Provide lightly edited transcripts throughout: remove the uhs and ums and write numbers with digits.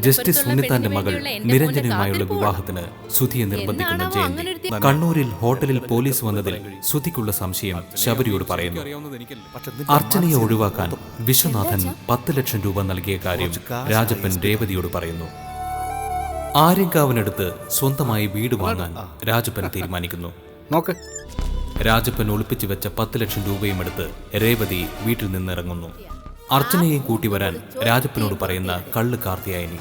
Justice ഉണ്ണിത്താന്റെ മകൾ നിരഞ്ജനയുമായുള്ള വിവാഹത്തിന് സുധിയെ നിർബന്ധിക്കുന്ന ജയന്തി കണ്ണൂരിൽ ഹോട്ടലിൽ പോലീസ് വന്നതിൽ സുധിക്കുള്ള സംശയം ശബരിയോട് പറയുന്നു. അർച്ചനയെ ഒഴിവാക്കാൻ വിശ്വനാഥൻ 10 ലക്ഷം രൂപ നൽകിയ കാര്യം രാജപ്പൻ രേവതിയോട് പറയുന്നു. ആര്യങ്കാവിനടുത്ത് സ്വന്തമായി വീട് വാങ്ങാൻ രാജപ്പൻ തീരുമാനിക്കുന്നു. രാജപ്പൻ ഒളിപ്പിച്ചു വെച്ച 10 ലക്ഷം രൂപയും എടുത്ത് രേവതി വീട്ടിൽ നിന്നിറങ്ങുന്നു. അർച്ചനയെയും കൂട്ടി വരാൻ രാജപ്പനോട് പറയുന്ന കള്ള് കാർത്തിയായനി.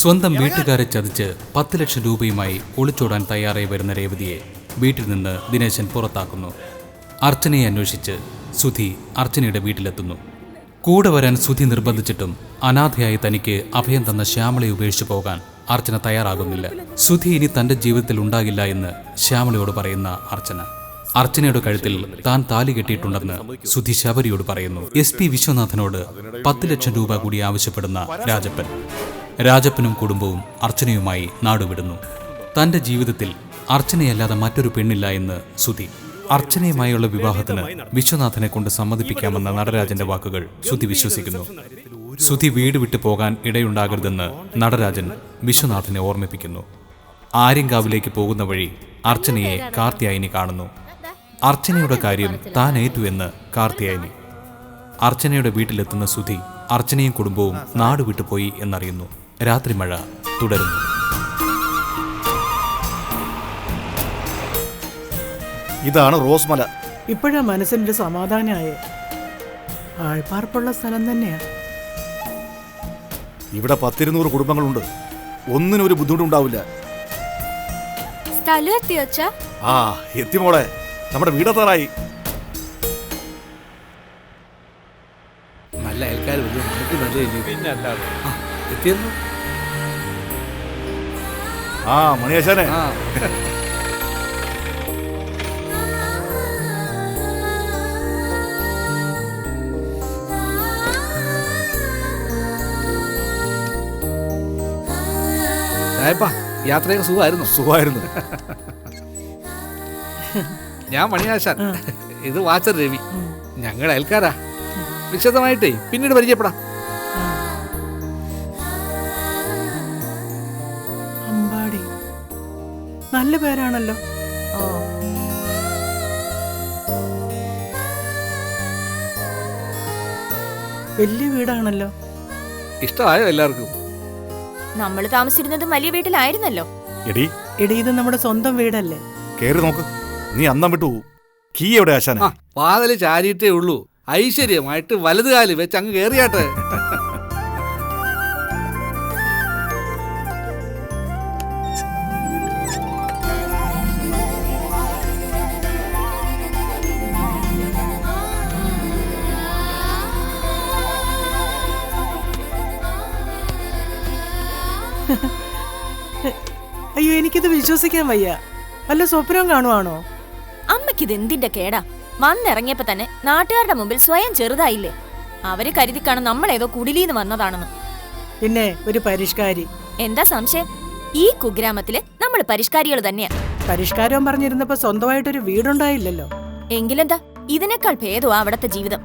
സ്വന്തം വീട്ടുകാരെ ചതിച്ച് 10 ലക്ഷം രൂപയുമായി ഒളിച്ചോടാൻ തയ്യാറായി വരുന്ന രേവതിയെ വീട്ടിൽ നിന്ന് ദിനേശൻ പുറത്താക്കുന്നു. അർച്ചനയെ അന്വേഷിച്ച് സുധി അർച്ചനയുടെ വീട്ടിലെത്തുന്നു. കൂടെ വരാൻ സുധി നിർബന്ധിച്ചിട്ടും അനാഥയായി തനിക്ക് അഭയം തന്ന ശ്യാമളയെ ഉപേക്ഷിച്ചു പോകാൻ അർച്ചന തയ്യാറാകുന്നില്ല. സുധി ഇനി തന്റെ ജീവിതത്തിൽ ഉണ്ടാകില്ല എന്ന് ശ്യാമളയോട് പറയുന്ന അർച്ചനയുടെ കഴുത്തിൽ താൻ താലി കെട്ടിയിട്ടുണ്ടെന്ന് സുധി ശബരിയോട് പറയുന്നു. SP വിശ്വനാഥനോട് 10 ലക്ഷം രൂപ കൂടി ആവശ്യപ്പെടുന്ന രാജപ്പനും കുടുംബവും അർച്ചനയുമായി നാടുവിടുന്നു. തന്റെ ജീവിതത്തിൽ അർച്ചനയല്ലാതെ മറ്റൊരു പെണ്ണില്ല എന്ന് സുധി. അർച്ചനയുമായുള്ള വിവാഹത്തിന് വിശ്വനാഥനെ കൊണ്ട് സമ്മതിപ്പിക്കാമെന്ന നടരാജന്റെ വാക്കുകൾ സുധി വിശ്വസിക്കുന്നു. സുധി വീട് വിട്ടു പോകാൻ ഇടയുണ്ടാകരുതെന്ന് നടരാജൻ വിശ്വനാഥനെ ഓർമ്മിപ്പിക്കുന്നു. ആര്യങ്കാവിലേക്ക് പോകുന്ന വഴി അർച്ചനയെ കാർത്തിയായനി കാണുന്നു. അർച്ചനയുടെ കാര്യം താൻ ഏറ്റു എന്ന് കാർത്തിയായനി. അർച്ചനയുടെ വീട്ടിലെത്തുന്ന സുധി അർച്ചനയും കുടുംബവും നാടുവിട്ടുപോയി എന്നറിയുന്നു. രാത്രി മഴ തുടരുന്നു. ഇതാണ് റോസ്മല. ഇപ്പോഴാ മനസ്സിന്റെ സമാധാനമായ ആൾപ്പാർപ്പുള്ള സ്ഥലം തന്നെയാ. ഇവിടെ 10-200 കുടുംബങ്ങളുണ്ട്. ഒന്നിനും ഒരു ബുദ്ധിമുട്ടുണ്ടാവില്ല. സ്ഥലം എത്തിയോച്ചാ? ആ എത്തി മോളെ, നമ്മുടെ വീടെത്താറായി. നല്ല അയൽക്കാർ എത്തിയെന്നു. ആ മണിയാശാനെ, യാത്രയൊക്കെ സുഖമായിരുന്നു. ഞാൻ മണിയാശാൻ, ഇത് വാച്ചർ രവി. ഞങ്ങൾ അയൽക്കാരാ. വിശദമായിട്ടേ പിന്നീട് പരിചയപ്പെടാം. അമ്പാടി നല്ല പേരാണല്ലോ. വലിയ വീടാണല്ലോ. ഇഷ്ടമായോ എല്ലാവർക്കും? നമ്മൾ താമസിച്ചിരുന്നതും വലിയ വീട്ടിലായിരുന്നല്ലോ. എടി ഇത് നമ്മുടെ സ്വന്തം വീടല്ലേ. കേറി നോക്ക്. നീ അന്നം വിട്ടു. കീ എവിടെ ആശാനെ? വാതില് ചാരിയിട്ടേ ഉള്ളൂ. ഐശ്വര്യമായിട്ട് വലതുകാല് വെച്ച് അങ്ങ് കേറിയാട്ടെ. അയ്യോ, എനിക്കിത് വിശ്വസിക്കാൻ വയ്യ. വല്ല സ്വപ്നം കാണുവാണോ? അമ്മയ്ക്കിത് എന്തിന്റെ കേടാ? വന്നിറങ്ങിയപ്പോ തന്നെ നാട്ടുകാരുടെ മുമ്പിൽ സ്വയം ചെറുതായില്ലേ? അവര് കരുതിക്കാണ് നമ്മളേതോ കുടിലീന്ന് വന്നതാണെന്ന്. പിന്നെ ഒരു പരിഷ്കാരി. എന്താ സംശയം? ഈ കുഗ്രാമത്തില് നമ്മൾ പരിഷ്കാരികൾ തന്നെയാ. പരിഷ്കാരം പറഞ്ഞിരുന്നപ്പോ സ്വന്തമായിട്ടൊരു വീടുണ്ടായില്ലല്ലോ. എങ്കിലെന്താ, ഇതിനേക്കാൾ ഭേദമാ അവിടത്തെ ജീവിതം.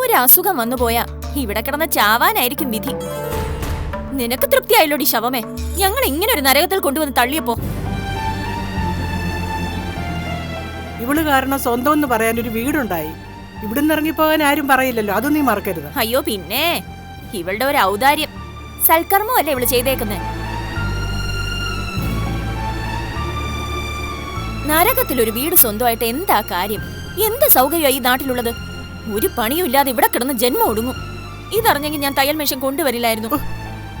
ഒരു അസുഖം വന്നുപോയാ ഇവിടെ കിടന്ന് ചാവാനായിരിക്കും വിധി. നിനക്ക് തൃപ്തിയായില്ലോടി ശവമേ, ഞങ്ങൾ ഇങ്ങനെ ഒരു നരകത്തിൽ കൊണ്ടുവന്ന് തള്ളിയപ്പോ? ഇവള് കാരണം സ്വന്തം എന്ന് പറയാൻ ഒരു വീടുണ്ടായി. ഇവിടുന്ന് ഇറങ്ങിപ്പോകാൻ ആരും പറയില്ലല്ലോ, അതും നീ മറക്കരുത്. അയ്യോ പിന്നെ, ഇവളുടെ ഒരു ഔദാര്യം. സൽക്കർമ്മല്ലേ ഇവള് ചെയ്തേക്കുന്നേ. നരകത്തിലൊരു വീട് സ്വന്തമായിട്ട് എന്താ കാര്യം? എന്ത് സൗകര്യമായി ഈ നാട്ടിലുള്ളത്? ഒരു പണിയും ഇല്ലാതെ ഇവിടെ കിടന്ന് ജന്മം ഒടുങ്ങും. ഇതറിഞ്ഞെങ്കിൽ ഞാൻ തയ്യൽ മെഷീൻ കൊണ്ടുവരില്ലായിരുന്നു.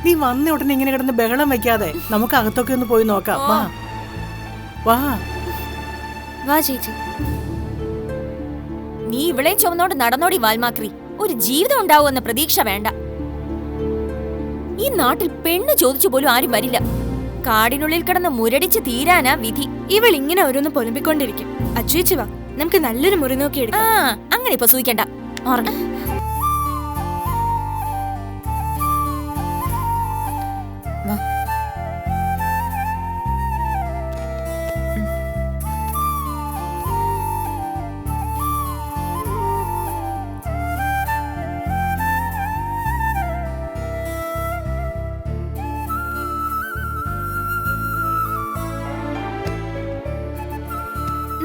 നീ വന്ന ഉടനെ ഇങ്ങനെ കിടന്ന് ബഹളം വെക്കാതെ നമുക്ക് അകത്തൊക്കെ ഒന്ന് പോയി നോക്കാം. വാ വാ വാ ചേച്ചി. നീ ഇവളെ ചുമന്നോട് നടന്നോടി വാൽമാക്രി. ഒരു ജീവിതം ഉണ്ടാവുമെന്ന പ്രതീക്ഷ വേണ്ട. ഈ നാട്ടിൽ പെണ്ണ് ചോദിച്ചു പോലും ആരും വരില്ല. കാടിനുള്ളിൽ കിടന്ന് മുരടിച്ച് തീരാനാ വിധി. ഇവൾ ഇങ്ങനെ ഓരോന്ന് പൊലിപ്പിക്കൊണ്ടിരിക്കും. അച്ചുവെച്ച് വാ, നമുക്ക് നല്ലൊരു മുറി നോക്കി എടുക്കാം. അങ്ങനെ ഇപ്പൊ സൂചിക്കണ്ട.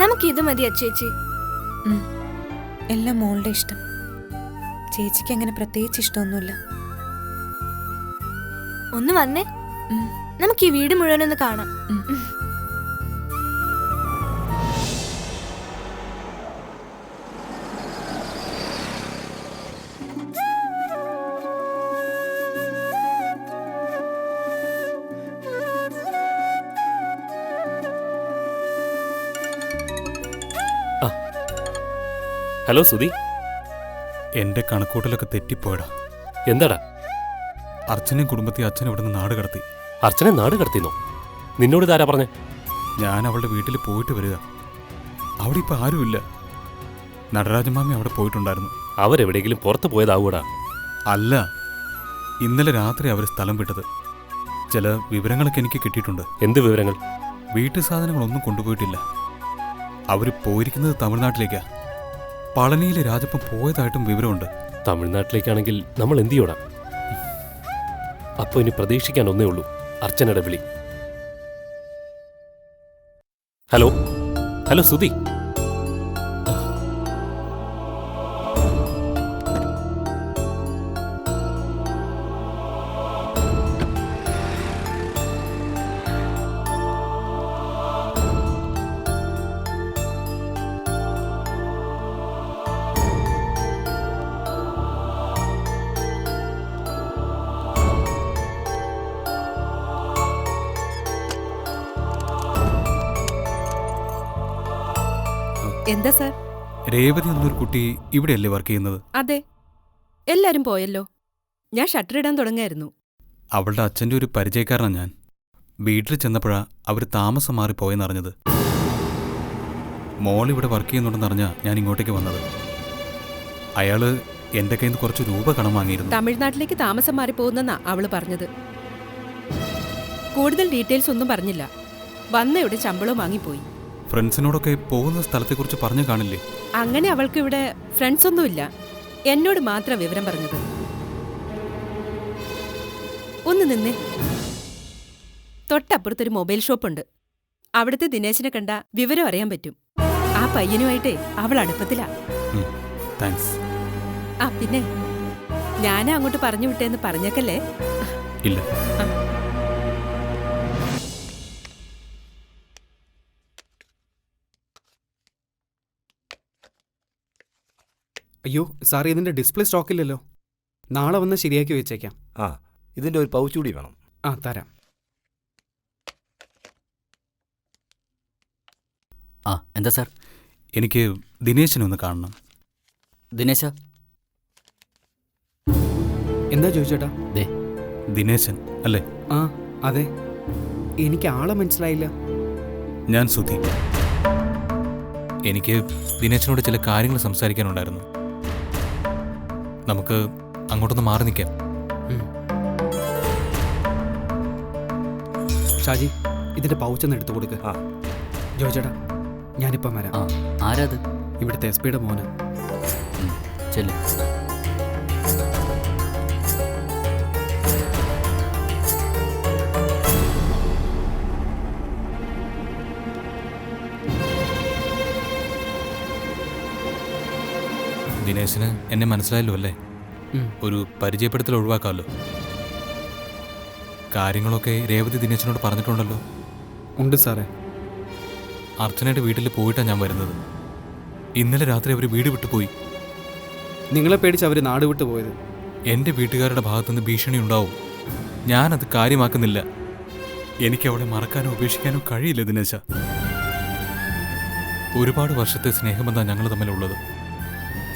നമുക്ക് ഇത് മതി അച്ചേച്ചി. എല്ലാം മോളുടെ ഇഷ്ടം. ചേച്ചിക്ക് അങ്ങനെ പ്രത്യേകിച്ച് ഇഷ്ടമൊന്നുമില്ല. ഒന്ന് വന്നേ, നമുക്ക് ഈ വീട് മുഴുവനൊന്ന് കാണാം. ഹലോ സുധി, എന്റെ കണക്കൂട്ടലൊക്കെ തെറ്റിപ്പോയടാ. എന്താടാ? അർച്ചനയും കുടുംബത്തെ അച്ഛൻ ഇവിടുന്ന് നാട് കടത്തി. അർച്ചനെ നാട് കടത്തിന്നോ? നിന്നോട് ഇതാരാ പറഞ്ഞേ? ഞാൻ അവളുടെ വീട്ടിൽ പോയിട്ട് വരിക. അവിടെ ഇപ്പൊ ആരുമില്ല. നടരാജമാമി അവിടെ പോയിട്ടുണ്ടായിരുന്നു. അവരെവിടെയെങ്കിലും പുറത്ത് പോയതാവൂടാ. അല്ല, ഇന്നലെ രാത്രി അവർ സ്ഥലം വിട്ടത്. ചില വിവരങ്ങളൊക്കെ എനിക്ക് കിട്ടിയിട്ടുണ്ട്. എന്ത് വിവരങ്ങൾ? വീട്ടു സാധനങ്ങളൊന്നും കൊണ്ടുപോയിട്ടില്ല. അവർ പോയിരിക്കുന്നത് തമിഴ്നാട്ടിലേക്കാ. പളനിയിൽ രാജപ്പൻ പോയതായിട്ടും വിവരമുണ്ട്. തമിഴ്നാട്ടിലേക്കാണെങ്കിൽ നമ്മൾ എന്ത് ചെയ്യോടാ? അപ്പൊ ഇനി പ്രതീക്ഷിക്കാൻ ഒന്നേ ഉള്ളൂ, അർച്ചനയുടെ വിളി. ഹലോ ഹലോ സുധി, എന്താ സാർ? രേവതി എന്നൊരു കുട്ടി ഇവിടെയല്ലേ വർക്ക് ചെയ്യുന്നത്? അതെ, എല്ലാരും പോയല്ലോ. ഞാൻ ഷട്ടർ ഇടാൻ തുടങ്ങായിരുന്നു. അവളുടെ അച്ഛൻ്റെ ഒരു പരിചയക്കാരനാണ് ഞാൻ. വീട്ടിൽ ചെന്നപ്പോഴാ അവർ താമസം മാറിപ്പോയെന്നറിഞ്ഞത്. മോൾ ഇവിടെ വർക്ക് ചെയ്യുന്നുണ്ടെന്നറിഞ്ഞാ ഞാൻ ഇങ്ങോട്ടേക്ക് വന്നത്. അയാള് എൻ്റെ കയ്യിൽ നിന്ന് കുറച്ച് രൂപ കടം വാങ്ങിയിരുന്നു. തമിഴ്നാട്ടിലേക്ക് താമസം മാറിപ്പോകുന്നെന്നാ അവള് പറഞ്ഞത്. കൂടുതൽ ഡീറ്റെയിൽസ് ഒന്നും പറഞ്ഞില്ല. വന്നയുടെ ശമ്പളവും വാങ്ങിപ്പോയി. ഫ്രണ്ട്സിനോടൊക്കെ പോകുന്ന സ്ഥലത്തെക്കുറിച്ച് പറഞ്ഞു കാണില്ലേ? അങ്ങനെ അവൾക്ക് ഇവിടെ ഫ്രണ്ട്സ് ഒന്നുമില്ല. എന്നോട് മാത്രം വിവരം പറഞ്ഞത്. ഒന്ന് നിന്നേ. തൊട്ടപ്പുറത്തൊരു മൊബൈൽ ഷോപ്പുണ്ട്. അവിടുത്തെ ദിനേശിനെ കണ്ട വിവരം അറിയാൻ പറ്റും. ആ പയ്യനുമായിട്ടേ അവൾ അടുപ്പത്തിലാ. താങ്ക്സ്. ആ പിന്നെ ഞാനാ അങ്ങോട്ട് പറഞ്ഞു വിട്ടേന്ന് പറഞ്ഞേക്കല്ലേ? ഇല്ല. അയ്യോ സാർ, ഇതിന്റെ ഡിസ്പ്ലേ സ്റ്റോക്കില്ലല്ലോ. നാളെ വന്ന് ശരിയാക്കി വെച്ചേക്കാം. ആ, ഇതിന്റെ ഒരു പൗച്ച് കൂടി വേണം. ആ തരാം. ആ എന്താ സാർ? എനിക്ക് ദിനേശിനെ ഒന്ന് കാണണം. ദിനേശ? എന്താ ചോദിച്ചേട്ടാ? ദേ ദിനേശൻ അല്ലേ? ആ അതെ. എനിക്ക് ആളെ മനസ്സിലായില്ല. ഞാൻ സുധി. എനിക്ക് ദിനേശനോട് ചില കാര്യങ്ങൾ സംസാരിക്കാനുണ്ടായിരുന്നു. നമുക്ക് അങ്ങോട്ടൊന്ന് മാറി നിൽക്കാം. ഷാജി, ഇതിന്റെ പൗച്ചൊന്ന് എടുത്തു കൊടുക്കുക. ജോയിച്ചേട്ടാ, ഞാനിപ്പം വരാം. ആരാത്? ഇവിടുത്തെ എസ് പിയുടെ മോന്. ചെല്ല്. ദിനേശിന് എന്നെ മനസ്സിലായല്ലോ അല്ലേ? ഒരു പരിചയപ്പെടുത്തൽ ഒഴിവാക്കാമല്ലോ. കാര്യങ്ങളൊക്കെ രേവതി ദിനേശിനോട് പറഞ്ഞിട്ടുണ്ടല്ലോ? ഉണ്ട് സാറേ. അർച്ചനയുടെ വീട്ടിൽ പോയിട്ടാണ് ഞാൻ വരുന്നത്. ഇന്നലെ രാത്രി അവർ വീട് വിട്ടുപോയി. നിങ്ങളെ പേടിച്ച് അവർ നാട് വിട്ടു പോയത്. എൻ്റെ വീട്ടുകാരുടെ ഭാഗത്തുനിന്ന് ഭീഷണി ഉണ്ടാവും. ഞാനത് കാര്യമാക്കുന്നില്ല. എനിക്കവളെ മറക്കാനോ ഉപേക്ഷിക്കാനോ കഴിയില്ല ദിനേശ. ഒരുപാട് വർഷത്തെ സ്നേഹബന്ധമാണ് ഞങ്ങൾ തമ്മിലുള്ളത്.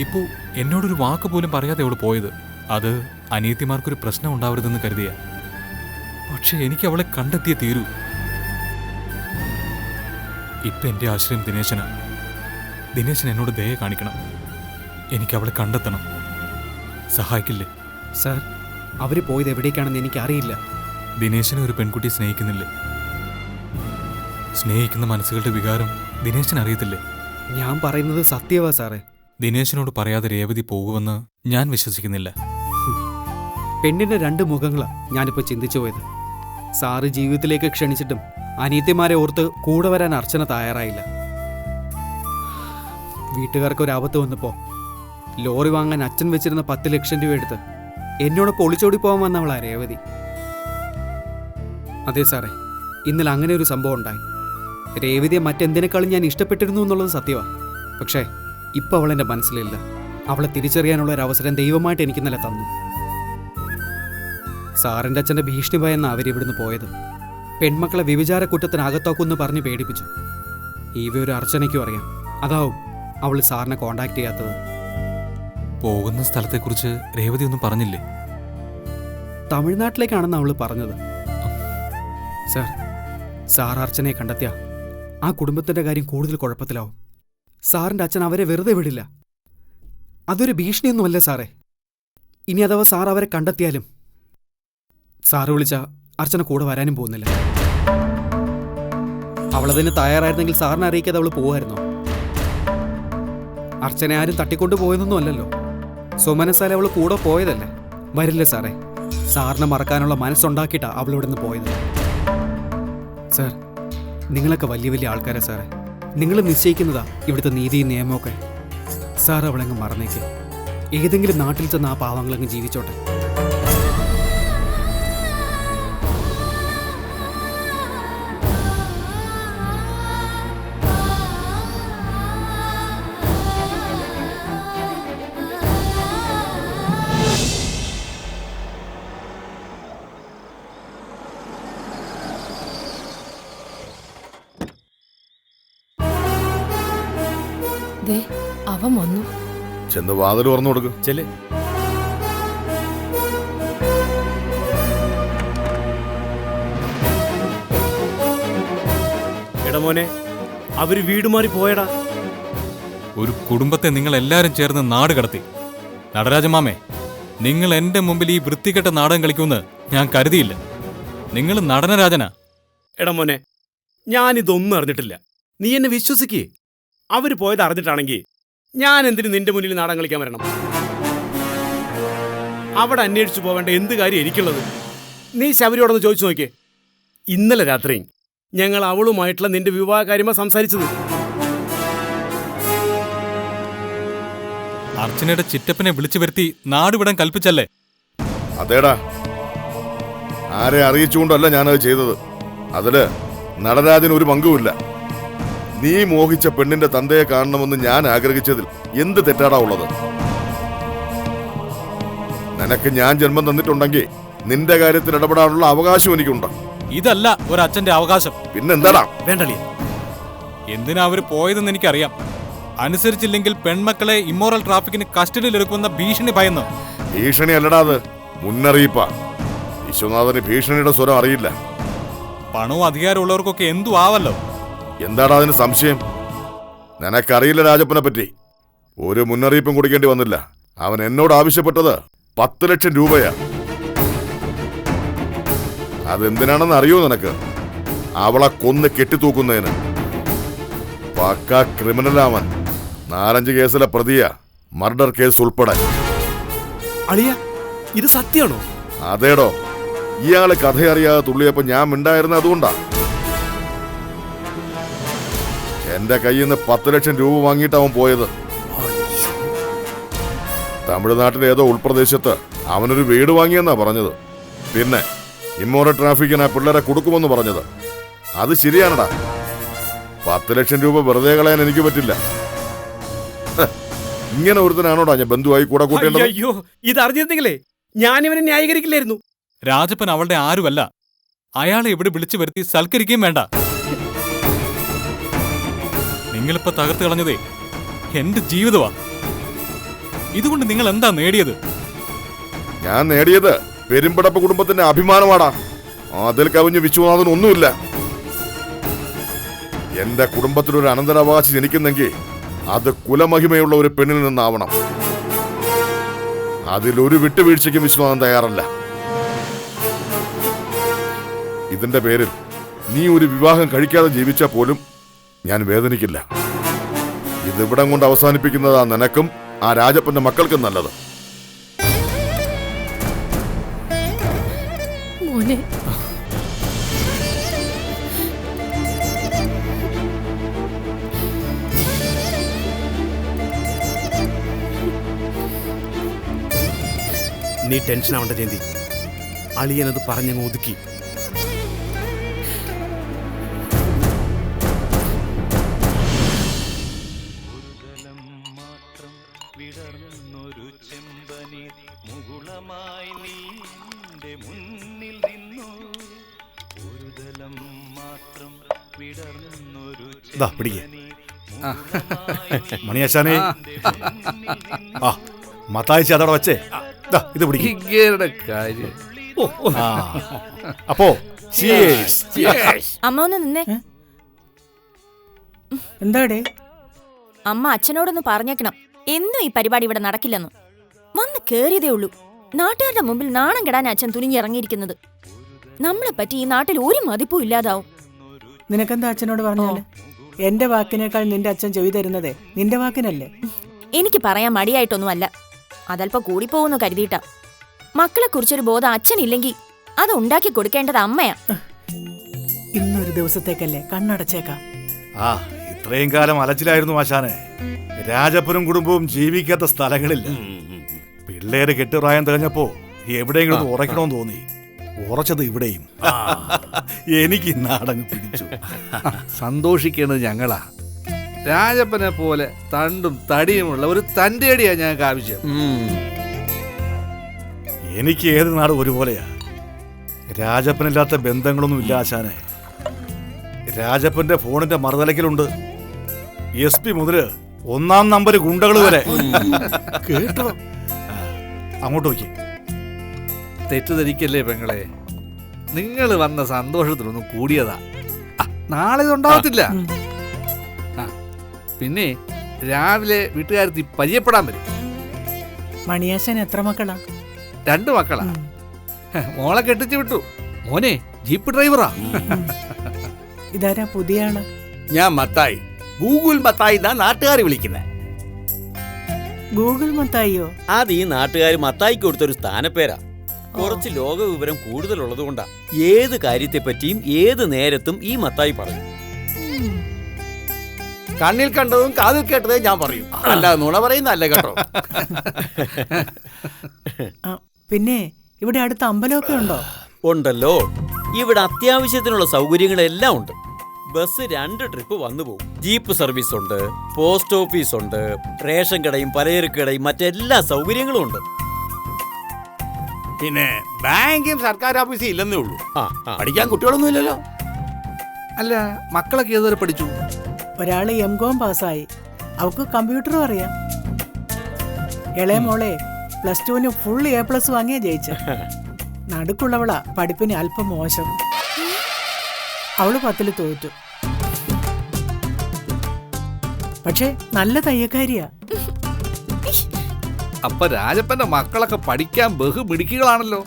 ഇപ്പോൾ എന്നോടൊരു വാക്ക് പോലും പറയാതെ അവൾ പോയത്. അത് അനിയത്തിമാർക്കൊരു പ്രശ്നം ഉണ്ടാവരുതെന്ന് കരുതിയ. പക്ഷെ എനിക്ക് അവളെ കണ്ടെത്തിയേ തീരൂ. ഇപ്പം എൻ്റെ ആശ്രയം ദിനേശനാണ്. ദിനേശൻ എന്നോട് ദയ കാണിക്കണം. എനിക്ക് അവളെ കണ്ടെത്തണം. സഹായിക്കില്ലേ? സാർ, അവർ പോയത് എവിടേക്കാണെന്ന് എനിക്കറിയില്ല. ദിനേശനെ ഒരു പെൺകുട്ടി സ്നേഹിക്കുന്നില്ലേ? സ്നേഹിക്കുന്ന മനസ്സുകളുടെ വികാരം ദിനേശൻ അറിയത്തില്ലേ? ഞാൻ പറയുന്നത് സത്യവാ സാറേ. ദിനേശനോട് പറയാതെ രേവതി പോകുമെന്ന് ഞാൻ വിശ്വസിക്കുന്നില്ല. പെണ്ണിന്റെ രണ്ട് മുഖങ്ങളാ ഞാനിപ്പോൾ ചിന്തിച്ചു പോയത്. സാറ് ജീവിതത്തിലേക്ക് ക്ഷണിച്ചിട്ടും അനിയത്തിമാരെ ഓർത്ത് കൂടെ വരാൻ അർച്ചന തയ്യാറായില്ല. വീട്ടുകാർക്ക് ഒരു ആപത്ത് വന്നപ്പോൾ ലോറി വാങ്ങാൻ അച്ഛൻ വെച്ചിരുന്ന 10 ലക്ഷം രൂപ എടുത്ത് എന്നോടൊപ്പം ഒളിച്ചോടി പോകാൻ വന്നവളാ രേവതി. അതെ സാറേ, ഇന്നലെ അങ്ങനെ ഒരു സംഭവം ഉണ്ടായി. രേവതിയെ മറ്റെന്തിനേക്കാളും ഞാൻ ഇഷ്ടപ്പെട്ടിരുന്നു എന്നുള്ളത് സത്യമാണ്. പക്ഷേ ഇപ്പം അവൾ എൻ്റെ മനസ്സിലില്ല. അവളെ തിരിച്ചറിയാനുള്ള ഒരു അവസരം ദൈവമായിട്ട് എനിക്ക് ഇന്നലെ തന്നു. സാറിൻ്റെ അച്ഛൻ്റെ ഭീഷണി ഭയന്ന അവരിവിടുന്ന് പോയത്. പെൺമക്കളെ വ്യഭിചാര കുറ്റത്തിന് അകത്താക്കുമെന്ന് പറഞ്ഞ് പേടിപ്പിച്ചു. ഈ വിവരം അർച്ചനയ്ക്കും അറിയാം. അതാവും അവൾ സാറിനെ കോണ്ടാക്ട് ചെയ്യാത്തത്. പോകുന്ന സ്ഥലത്തെക്കുറിച്ച് രേവതി ഒന്നും പറഞ്ഞില്ലേ? തമിഴ്നാട്ടിലേക്കാണെന്ന് അവൾ പറഞ്ഞത്. സാർ അർച്ചനയെ കണ്ടെത്തിയ ആ കുടുംബത്തിൻ്റെ കാര്യം കൂടുതൽ കുഴപ്പത്തിലാവും. സാറിൻ്റെ അച്ഛൻ അവരെ വെറുതെ വിടില്ല. അതൊരു ഭീഷണിയൊന്നുമല്ല സാറേ. ഇനി അഥവാ സാർ അവരെ കണ്ടെത്തിയാലും സാറ് വിളിച്ച അർച്ചന കൂടെ വരാനും പോകുന്നില്ല. അവളതിന് തയ്യാറായിരുന്നെങ്കിൽ സാറിനെ അറിയിക്കാതെ അവൾ പോവായിരുന്നോ? അർച്ചനെ ആരും തട്ടിക്കൊണ്ടു പോയതൊന്നും അല്ലല്ലോ. സ്വമനസാലെ അവൾ കൂടെ പോയതല്ലേ. വരില്ലേ സാറേ? സാറിനെ മറക്കാനുള്ള മനസ്സുണ്ടാക്കിയിട്ടാ അവളിവിടെ നിന്ന് പോയത്. സാർ, നിങ്ങളൊക്കെ വലിയ വലിയ ആൾക്കാരാ സാറേ. നിങ്ങൾ നിശ്ചയിക്കുന്നതാ ഇവിടുത്തെ നീതിയും നിയമമൊക്കെ. സാർ അവളങ്ങ് മറന്നേക്ക്. ഏതെങ്കിലും നാട്ടിൽ ചെന്ന് ആ പാവങ്ങളങ്ങ് ജീവിച്ചോട്ടെ. അവൻ വന്നു. ചെന്ന് വാതിൽ തുറന്നു കൊടുക്കും. ചെല്ലേ. എടാ മോനെ, അവര് വീട് മാറി പോയടാ. ഒരു കുടുംബത്തെ നിങ്ങൾ എല്ലാവരും ചേർന്ന് നാട് കടത്തി. നടരാജമാമേ, നിങ്ങൾ എൻ്റെ മുമ്പിൽ ഈ വൃത്തികെട്ട നാടകം കളിക്കുമെന്ന് ഞാൻ കരുതിയില്ല. നിങ്ങൾ നടനരാജനാ. എടാ മോനെ, ഞാനിതൊന്നും അറിഞ്ഞിട്ടില്ല. നീ എന്നെ വിശ്വസിക്കേ. അവര് പോയത് അറിഞ്ഞിട്ടാണെങ്കിൽ ഞാൻ എന്തിനു നിന്റെ മുന്നിൽ നാടകം കളിക്കാൻ വരണം? അവിടെ അന്വേഷിച്ചു പോവേണ്ട എന്ത് കാര്യം എനിക്കുള്ളത്? നീ ശബരിയോടൊന്ന് ചോദിച്ചു നോക്കിയേ. ഇന്നലെ രാത്രി ഞങ്ങൾ അവളുമായിട്ടുള്ള നിന്റെ വിവാഹകാര്യമാ സംസാരിച്ചത്. അർച്ചനയുടെ ചിറ്റപ്പനെ വിളിച്ചു വരുത്തി നാടുവിടാൻ കൽപ്പിച്ചല്ലേ? അതേടാ, ആരെ അറിയിച്ചുകൊണ്ടല്ല ഞാനത് ചെയ്തത്. അതില് നടരാജന് ഒരു പങ്കുമില്ല. നീ മോഹിച്ച പെണ്ണിന്റെ തന്തയെ കാണണമെന്ന് ഞാൻ ആഗ്രഹിച്ചതിൽ എന്ത് തെറ്റാടാ ഉള്ളത്? നിനക്ക് ഞാൻ ജന്മം തന്നിട്ടുണ്ടെങ്കിൽ നിന്റെ കാര്യത്തിൽ ഇടപെടാനുള്ള അവകാശം എനിക്കുണ്ട്. ഇതല്ല ഒരച്ഛന്റെ അവകാശം. പിന്നെന്താടാ? വേണ്ടല്ലേ? എന്തിനാ അവര് പോയതെന്ന് എനിക്കറിയാം. അനുസരിച്ചില്ലെങ്കിൽ പെൺമക്കളെ ഇമ്മോറൽ ട്രാഫിക്കിന് കസ്റ്റഡിയിലെടുക്കുന്ന ഭീഷണി ഭയന്ന്. ഭീഷണി അല്ലടാ, അത് മുന്നറിയിപ്പാ. വിശ്വനാഥന് ഭീഷണിയുടെ സ്വരം അറിയില്ല. പണവും അധികാരമുള്ളവർക്കൊക്കെ എന്തു ആവല്ലോ. എന്താടാ അതിന് സംശയം? നിനക്കറിയില്ല രാജപ്പനെ പറ്റി. ഒരു മുന്നറിയിപ്പും കൊടുക്കേണ്ടി വന്നില്ല. അവൻ എന്നോട് ആവശ്യപ്പെട്ടത് 10 ലക്ഷം രൂപയാ. അതെന്തിനാണെന്ന് അറിയോ നിനക്ക്? അവളെ കൊന്ന് കെട്ടിത്തൂക്കുന്നതിന്. പക്കാ ക്രിമിനലാവൻ. 4-5 കേസിലെ പ്രതിയാ, മർഡർ കേസ് ഉൾപ്പെടെ. അളിയ, ഇത് സത്യമാണോ? അതേടോ. ഇയാള് കഥയറിയാതെ തുള്ളിയപ്പോ ഞാൻ മിണ്ടായിരുന്ന അതുകൊണ്ടാ. എന്റെ കയ്യിൽ നിന്ന് 10 ലക്ഷം രൂപ വാങ്ങിയിട്ട് അവൻ പോയത്. തമിഴ്നാട്ടിലെ ഏതോ ഉൾപ്രദേശത്ത് അവനൊരു വീട് വാങ്ങിയെന്നാ പറഞ്ഞത്. പിന്നെ ഇമ്മോറൽ ട്രാഫിക്കിന് പിള്ളേരെ കൊടുക്കുമെന്ന് പറഞ്ഞത്. അത് ശരിയാണടാ. 10 ലക്ഷം രൂപ വെറുതെ കളയാൻ എനിക്ക് പറ്റില്ല. ഇങ്ങനെ ഒരുത്തനാണോടാ ഞാൻ ബന്ധുവായി കൂടെ കൂട്ടേണ്ടത്? അയ്യോ, ഇത് അറിഞ്ഞിരുന്നെങ്കിലേ ഞാനിവനെ ന്യായീകരിക്കില്ലായിരുന്നു. രാജപ്പൻ അവളുടെ ആരുമല്ല. അയാളെ ഇവിടെ വിളിച്ചു വരുത്തി സൽക്കരിക്കുകയും വേണ്ട. നിങ്ങളിപ്പോ തകർത്ത് കളഞ്ഞതേ എന്റെ ജീവിതമാ. ഇതുകൊണ്ട് നിങ്ങൾ എന്താ നേടിയത്? ഞാൻ നേടിയത് പെരുമ്പടപ്പ് കുടുംബത്തിന്റെ അഭിമാനമാടാ. അതിൽ കവിഞ്ഞ് വിശ്വനാഥനൊന്നുമില്ല. എന്റെ കുടുംബത്തിലൊരു അനന്തരാവകാശി ജനിക്കുന്നെങ്കിൽ അത് കുലമഹിമയുള്ള ഒരു പെണ്ണിൽ നിന്നാവണം. അതിലൊരു വിട്ടുവീഴ്ചയ്ക്കും വിശ്വനാഥൻ തയ്യാറല്ല. ഇതിന്റെ പേരിൽ നീ ഒരു വിവാഹം കഴിക്കാതെ ജീവിച്ചാൽ പോലും ഞാൻ വേദനിക്കില്ല. ഇതിവിടം കൊണ്ട് അവസാനിപ്പിക്കുന്നതാ നിനക്കും ആ രാജപ്പന്റെ മക്കൾക്കും നല്ലത്. മോനെ, നീ ടെൻഷൻ ആവണ്ട ജയന്തി. അളിയനത് പറഞ്ഞങ്ങ് ഒതുക്കി. മണിയാശാനെ, ആ മത്തായിച്ച് അതവിടെ വെച്ചേ. ഇത് ഇങ്ങേരുടെ കാര്യം. അപ്പോ അമ്മ ഒന്ന് നിന്നേ. എന്താടേ? അമ്മ അച്ഛനോടൊന്ന് പറഞ്ഞേക്കണം, എന്നും ഈ പരിപാടി ഇവിടെ നടക്കില്ലെന്ന്. വന്ന് കേറിയതേ ഉള്ളൂ. നാട്ടുകാരുടെ മുമ്പിൽ നാണം കെടാൻ അച്ഛൻ തുനിഞ്ഞിറങ്ങിയിരിക്കുന്നത്. നമ്മളെ പറ്റി ഈ നാട്ടിൽ ഒരു മതിപ്പും ഇല്ലാതാവും. നിനക്കെന്താ അച്ഛനോട് പറഞ്ഞാല്? എന്റെ വാക്കിനേക്കാൾ നിന്റെ അച്ഛൻ ചെവി തരുന്നതേ നിന്റെ വാക്കിനല്ലേ? എനിക്ക് പറയാൻ മടിയായിട്ടൊന്നുമല്ല, അതല്പം കൂടിപ്പോകുന്നു കരുതിയിട്ടാ. മക്കളെ കുറിച്ചൊരു ബോധം അച്ഛനില്ലെങ്കിൽ അത് ഉണ്ടാക്കി കൊടുക്കേണ്ടത് അമ്മയാ. ഇന്നൊരു ദിവസത്തേക്കല്ലേ, കണ്ണടച്ചേക്കാം. ഇത്രയും കാലം അലച്ചിലായിരുന്നു ആശാനെ. രാജപ്പനും കുടുംബവും ജീവിക്കാത്ത സ്ഥലങ്ങളില്ല. പിള്ളേര് കെട്ടുപ്രായം തികഞ്ഞപ്പോ എവിടെയെങ്കിലും ഉറയ്ക്കണമെന്ന് തോന്നി. ഉറച്ചത് ഇവിടെയും. എനിക്ക് നാടങ്ങ് പിടിച്ചു. സന്തോഷിക്കേണ്ടത് ഞങ്ങളാ. രാജപ്പനെ പോലെ തണ്ടും തടിയുമുള്ള ഒരു തന്റേടിയാ ഞങ്ങൾക്ക് ആവശ്യം. എനിക്ക് ഏത് നാട് ഒരുപോലെയാ. രാജപ്പനില്ലാത്ത ബന്ധങ്ങളൊന്നും ഇല്ല ആശാനെ. രാജപ്പന്റെ ഫോണിന്റെ മറുതലക്കിലുണ്ട് SP മുതല് 1ാം നമ്പർ ഗുണ്ടകൾ വരെ. കേട്ടോ? അങ്ങോട്ട് നോക്കി. തെറ്റിദ്ധരിക്കല്ലേ പെങ്ങളെ, നിങ്ങൾ വന്ന സന്തോഷത്തിലൊന്നും കൂടിയതാ. നാളെ ഇതുണ്ടാവത്തില്ല. പിന്നെ രാവിലെ വീട്ടുകാരത്തി പരിചയപ്പെടാൻ വരും. മണിയാശൻ എത്ര മക്കളാ? 2 മക്കളാ. മോളെ കെട്ടിച്ചു വിട്ടു. മോനെ ജീപ്പ് ഡ്രൈവറാ. ഇതാരാ പുതിയ ആള്? ഞാൻ മത്തായി, ഗൂഗിൾ മത്തായി എന്നാ നാട്ടുകാർ വിളിക്കുന്നത്. ഗൂഗിൾ മത്തായിയോ? അത് ഈ നാട്ടുകാർ മത്തായിക്ക് കൊടുത്തൊരു സ്ഥാനപ്പേരാ. കുറച്ച് ലോക വിവരം കൂടുതലുള്ളത് കൊണ്ടാ ഏത് കാര്യത്തെ പറ്റിയും ഏത് നേരത്തും ഈ മത്തായി പറയും. കണ്ണിൽ കണ്ടതും കാതിൽ കേട്ടതേ ഞാൻ പറയും, അല്ലാതെ നുണ പറയുന്നല്ല കേട്ടോ. പിന്നെ ഇവിടെ അടുത്ത അമ്പലമൊക്കെ ഉണ്ടോ? ഉണ്ടല്ലോ, ഇവിടെ അത്യാവശ്യത്തിനുള്ള സൗകര്യങ്ങളെല്ലാം ഉണ്ട്. ബസ് 2 ട്രിപ്പ് വന്നു പോകും. ജീപ്പ് സർവീസ് ഉണ്ട്, പോസ്റ്റ് ഓഫീസ് ഉണ്ട്, റേഷൻ കടയും പലചരക്ക് കടയും മറ്റെല്ലാ സൗകര്യങ്ങളും ഉണ്ട്. പിന്നെ ബാങ്കും സർക്കാർ ഓഫീസും ഇല്ലെന്നേ ഉള്ളൂ. പഠിക്കാൻ കുട്ടികളൊന്നും ഇല്ലല്ലോ. അല്ല, മക്കളൊക്കെ ഏതുവരെ പഠിച്ചു? ഒരാള് M.Com പാസ്സായി, അവക്ക് കമ്പ്യൂട്ടറും അറിയാം. ഇളയ മോളെ +2 ഫുൾ A+ വാങ്ങിയാ ജയിച്ച. നടുക്കുള്ളവളാ പഠിപ്പിന് അല്പം മോശം. അവള് 10ൽ തോറ്റു. പക്ഷെ നല്ല തയ്യക്കാരിയാ. അപ്പൊ രാജപ്പന്റെ മക്കളൊക്കെ പഠിക്കാൻ ബഹുമിടുക്കികളാണല്ലോ.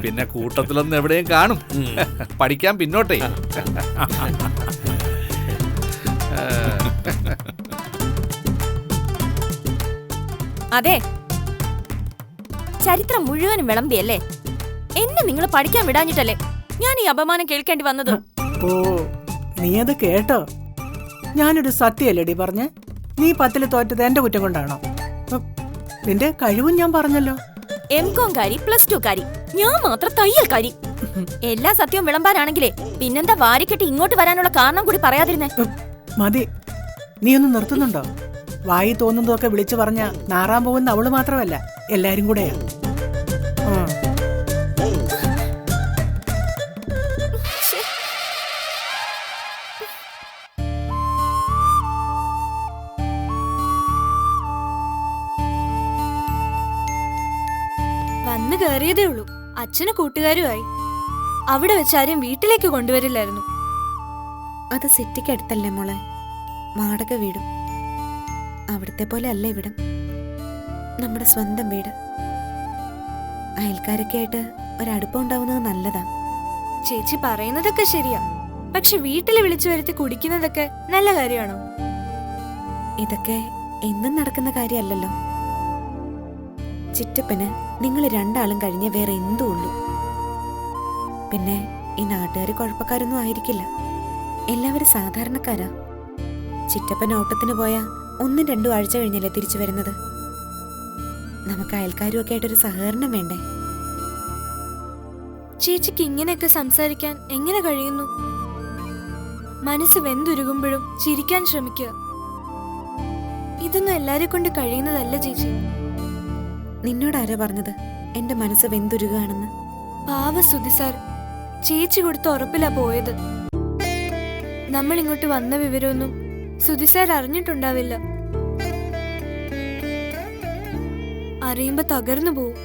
പിന്നെ കൂട്ടത്തിലൊന്നും എവിടെയും കാണും പഠിക്കാൻ പിന്നോട്ടേ. അതെ, ചരിത്രം മുഴുവനും വിളമ്പിയല്ലേ. എന്നെ നിങ്ങൾ പഠിക്കാൻ വിടാഞ്ഞിട്ടല്ലേ ഞാൻ ഈ അപമാനം കേൾക്കേണ്ടി വന്നത്. ഓ, നീ അത് കേട്ടോ? ഞാനൊരു സത്യമല്ലേടി പറഞ്ഞ്? നീ 10ൽ തോറ്റത് എന്റെ കുറ്റം കൊണ്ടാണോ? നിന്റെ കഴിവും ഞാൻ പറഞ്ഞല്ലോ. M.Com കാരി, +2 കാരി, ഞാൻ മാത്രം തയ്യൽക്കാരി. എല്ലാ സത്യവും വിളമ്പാനാണെങ്കിലേ പിന്നെന്താ വാരിക്കെട്ടി ഇങ്ങോട്ട് വരാനുള്ള കാരണം കൂടി പറയാതിരുന്നേ? മതി, നീ ഒന്ന് നിർത്തുന്നുണ്ടോ? വായി തോന്നുന്നതൊക്കെ വിളിച്ചു പറഞ്ഞ നാറാൻ പോകുന്ന അവള് മാത്രമല്ല, എല്ലാരും കൂടെയാ. വന്നു കയറിയതേ ഉള്ളൂ, അച്ഛന് കൂട്ടുകാരുമായി. അവിടെ വെച്ചാരും വീട്ടിലേക്ക് കൊണ്ടുവരില്ലായിരുന്നു. അത് സിറ്റിക്ക് അടുത്തല്ലേ മോളെ, വാടക വീടും. അവിടുത്തെ പോലെ അല്ല ഇവിടം, നമ്മുടെ സ്വന്തം വീട്. അയൽക്കാരൊക്കെ ആയിട്ട് ഒരടുപ്പം ഉണ്ടാവുന്നത് നല്ലതാ. ചേച്ചി പറയുന്നതൊക്കെ ശരിയാ, പക്ഷെ വീട്ടിൽ വിളിച്ചു വരുത്തി കുടിക്കുന്നതൊക്കെ നല്ല കാര്യമാണോ? ഇതൊക്കെ എന്നും നടക്കുന്ന കാര്യമല്ലല്ലോ. ചിറ്റപ്പന് നിങ്ങൾ 2 ആളും കഴിഞ്ഞേ വേറെ എന്തോ ഉള്ളൂ. പിന്നെ ഈ നാട്ടുകാർ കുഴപ്പക്കാരൊന്നും ആയിരിക്കില്ല, എല്ലാവരും സാധാരണക്കാരാ. ചിറ്റപ്പൻ ഓട്ടത്തിന് പോയാ 1-2 ആഴ്ച കഴിഞ്ഞല്ലേ തിരിച്ചു വരുന്നത്. നമുക്ക് അയൽക്കാരും ഒക്കെ ആയിട്ടൊരു സഹകരണം വേണ്ടേ? ചേച്ചിക്ക് ഇങ്ങനെയൊക്കെ സംസാരിക്കാൻ എങ്ങനെ കഴിയുന്നു? മനസ്സ് വെന്തുരുകുമ്പോഴും ചിരിക്കാൻ ശ്രമിക്കുക. ഇതൊന്നും എല്ലാരെ കൊണ്ട് കഴിയുന്നതല്ല ചേച്ചി. നിന്നോട് ആരാ പറഞ്ഞത് എന്റെ മനസ്സ് വെന്തുരുകയാണെന്ന്? പാവ സുധി സാർ ചേച്ചി കൊടുത്ത ഉറപ്പിലാ പോയത്. നമ്മൾ ഇങ്ങോട്ട് വന്ന വിവരമൊന്നും സുധി സാർ അറിഞ്ഞിട്ടുണ്ടാവില്ല. അറിയുമ്പോ തകർന്നു പോവും.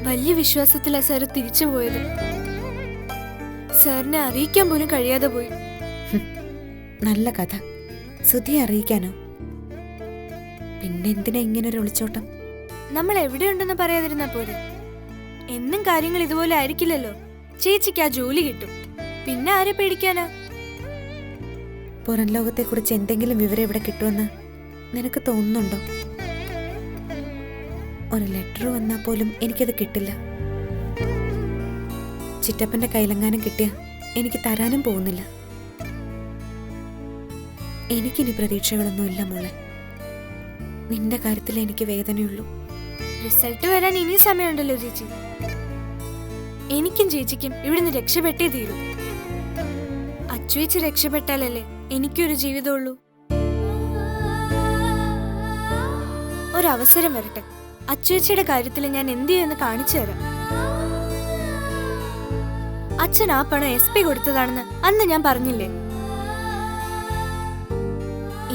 വലിയ വിശ്വാസത്തിലാ സാർ തിരിച്ചു പോയത്. സാറിനെ അറിയിക്കാൻ പോലും കഴിയാതെ പോയി. നല്ല കഥ. സുധിയെ അറിയിക്കാനോ? പിന്നെന്തിനാ ഇങ്ങനൊരു ഒളിച്ചോട്ടം? നമ്മൾ എവിടെയുണ്ടെന്ന് പറയാതിരുന്നാ പോരെ. എന്നും കാര്യങ്ങൾ ഇതുപോലെ ആയിരിക്കില്ലല്ലോ. ചേച്ചിക്ക് ആ ജോലി കിട്ടും, പിന്നെ ആരെ പേടിക്കാനാ? പുറം ലോകത്തെക്കുറിച്ച് എന്തെങ്കിലും വിവരം ഇവിടെ കിട്ടുമെന്ന് നിനക്ക് തോന്നുന്നുണ്ടോ? ഒരു ലെറ്റർ വന്നാൽ പോലും എനിക്കത് കിട്ടില്ല. ചിറ്റപ്പന്റെ കയ്യിലെങ്ങാനും കിട്ടിയ എനിക്ക് തരാനും പോകുന്നില്ല. എനിക്കിനി പ്രതീക്ഷകളൊന്നുമില്ല മോളെ. നിന്റെ കാര്യത്തിൽ എനിക്ക് വേദനയുള്ളൂ. റിസൾട്ട് വരാൻ ഇനി സമയമുണ്ടല്ലോ ചേച്ചി. എനിക്കും ചേച്ചിക്കും ഇവിടുന്ന് രക്ഷപ്പെട്ടേ തീരൂ. അച്ചുവേച്ചി രക്ഷപ്പെട്ടാലല്ലേ എനിക്കൊരു ജീവിതമുള്ളൂ. ഒരവസരം വരട്ടെ. അച്ചുവേച്ചിയുടെ കാര്യത്തിൽ ഞാൻ എന്ത് ചെയ്യുമെന്ന് കാണിച്ചു തരാം. അച്ഛൻ ആ പണം SP കൊടുത്തതാണെന്ന് അന്ന് ഞാൻ പറഞ്ഞില്ലേ?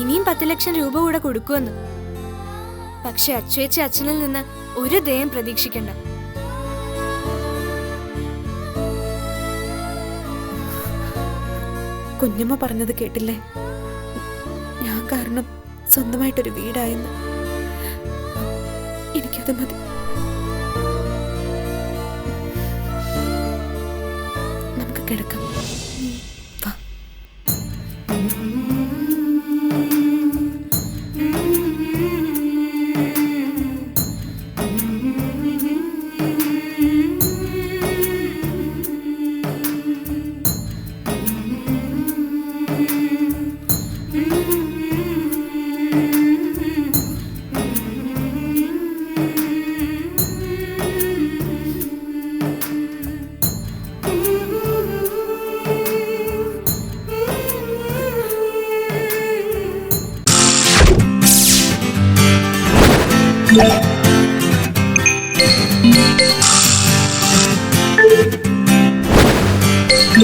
ഇനിയും 10 ലക്ഷം രൂപ കൂടെ കൊടുക്കുമെന്ന്. പക്ഷെ അച്ചുവേച്ചി അച്ഛനിൽ നിന്ന് ഒരു ദയം പ്രതീക്ഷിക്കണ്ട. കുഞ്ഞമ്മ പറഞ്ഞത് കേട്ടില്ലേ? ഞാൻ കാരണം സ്വന്തമായിട്ടൊരു വീടായെന്ന്. എനിക്കത് മതി. നമുക്ക് കിടക്കാം. വാ.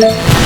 Yeah.